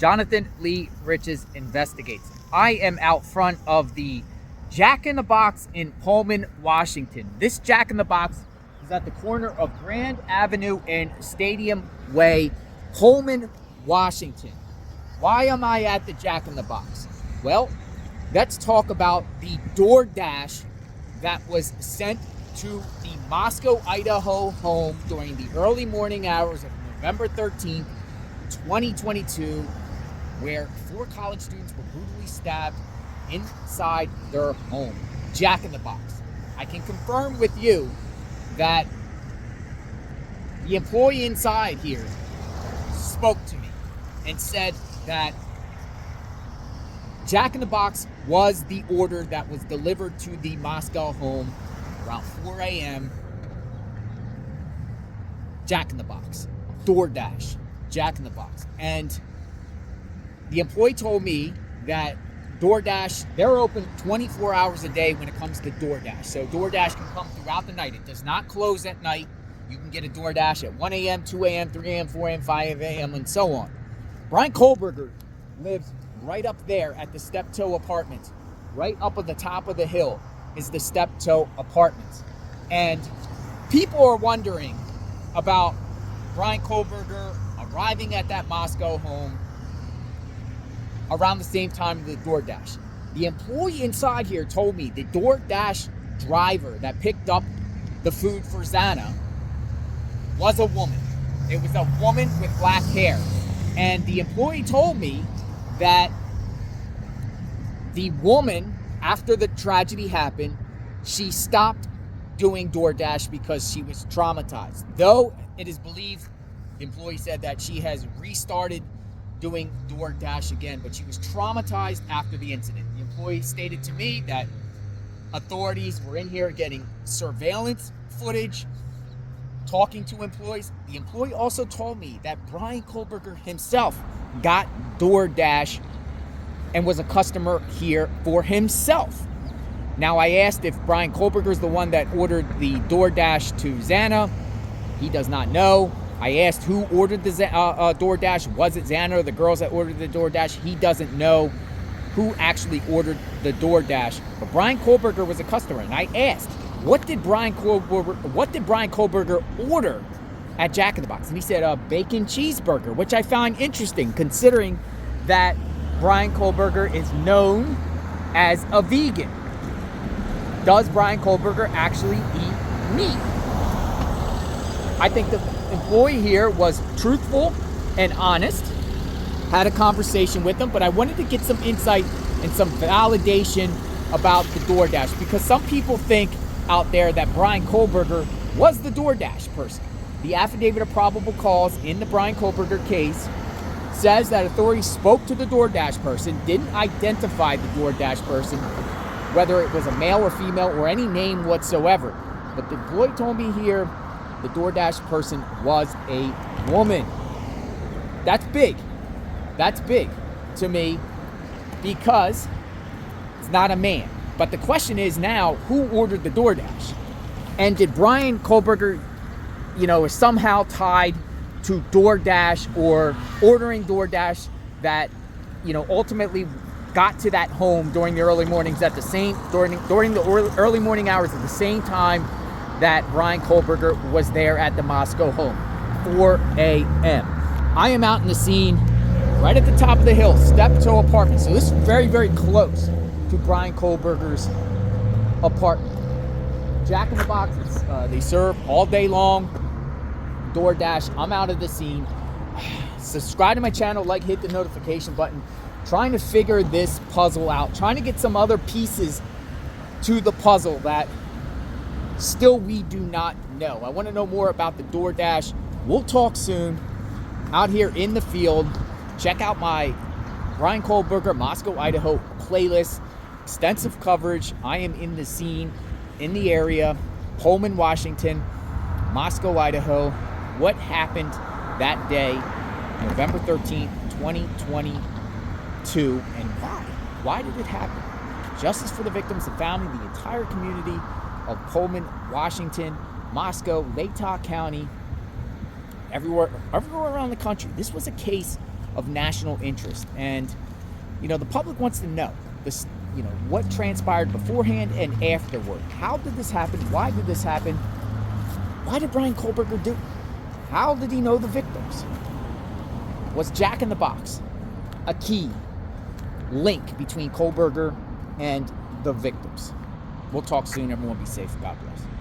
Jonathan Lee Riches Investigates. I am out front of the Jack in the Box in Pullman, Washington. This Jack in the Box is at the corner of Grand Avenue and Stadium Way, Pullman, Washington. Why am I at the Jack in the Box? Well, let's talk about the DoorDash that was sent to the Moscow, Idaho home during the early morning hours of November 13th, 2022, where 4 college students were brutally stabbed inside their home. Jack in the Box. I can confirm with you that the employee inside here spoke to me and said that Jack in the Box was the order that was delivered to the Moscow home around 4 a.m. Jack in the Box. DoorDash. Jack in the Box. And the employee told me that DoorDash, they're open 24 hours a day when it comes to DoorDash. So DoorDash can come throughout the night. It does not close at night. You can get a DoorDash at 1 a.m., 2 a.m., 3 a.m., 4 a.m., 5 a.m., and so on. Bryan Kohberger lives right up there at the Steptoe Apartments. Right up at the top of the hill is the Steptoe Apartments. And people are wondering about Bryan Kohberger arriving at that Moscow home around the same time as the DoorDash. The employee inside here told me the DoorDash driver that picked up the food for Xana was a woman. It was a woman with black hair. And the employee told me that the woman, after the tragedy happened, she stopped doing DoorDash because she was traumatized. Though it is believed, the employee said that she has restarted doing DoorDash again, but she was traumatized after the incident. The employee stated to me that authorities were in here getting surveillance footage, talking to employees. The employee also told me that Bryan Kohberger himself got DoorDash and was a customer here for himself. Now, I asked if Bryan Kohberger is the one that ordered the DoorDash to Xana. He does not know. I asked who ordered the DoorDash. Was it Xana or the girls that ordered the DoorDash? He doesn't know who actually ordered the DoorDash. But Bryan Kohberger was a customer, and I asked, what did Bryan Kohberger order at Jack in the Box? And he said a bacon cheeseburger, which I found interesting considering that Bryan Kohberger is known as a vegan. Does Bryan Kohberger actually eat meat? I think the employee here was truthful and honest, had a conversation with them, but I wanted to get some insight and some validation about the DoorDash, because some people think out there that Bryan Kohberger was the DoorDash person. The affidavit of probable cause in the Bryan Kohberger case says that authorities spoke to the DoorDash person, didn't identify the DoorDash person, whether it was a male or female or any name whatsoever. But the employee told me here the DoorDash person was a woman. That's big. That's big to me because it's not a man. But the question is now, who ordered the DoorDash? And did Bryan Kohberger, is somehow tied to DoorDash or ordering DoorDash that, ultimately got to that home during the early mornings during the early morning hours at the same time that Bryan Kohberger was there at the Moscow home, 4 a.m. I am out in the scene right at the top of the hill, Steptoe Apartments. So this is very, very close to Bryan Kohberger's apartment. Jack in the Box, they serve all day long. DoorDash, I'm out of the scene. Subscribe to my channel, hit the notification button. Trying to figure this puzzle out, trying to get some other pieces to the puzzle that still we do not know. I want to know more about the DoorDash. We'll talk soon. Out here in the field, check out my Bryan Kohberger Moscow, Idaho playlist. Extensive coverage. I am in the scene, in the area, Pullman, Washington, Moscow, Idaho. What happened that day, November 13th, 2022, and why? Why did it happen? Justice for the victims, the family, the entire community of Pullman, Washington, Moscow, Latah County, everywhere around the country. This was a case of national interest. And, the public wants to know this, what transpired beforehand and afterward. How did this happen? Why did this happen? Why did Bryan Kohberger do it? How did he know the victims? Was Jack in the Box a key link between Kohberger and the victims? We'll talk soon. Everyone be safe. God bless.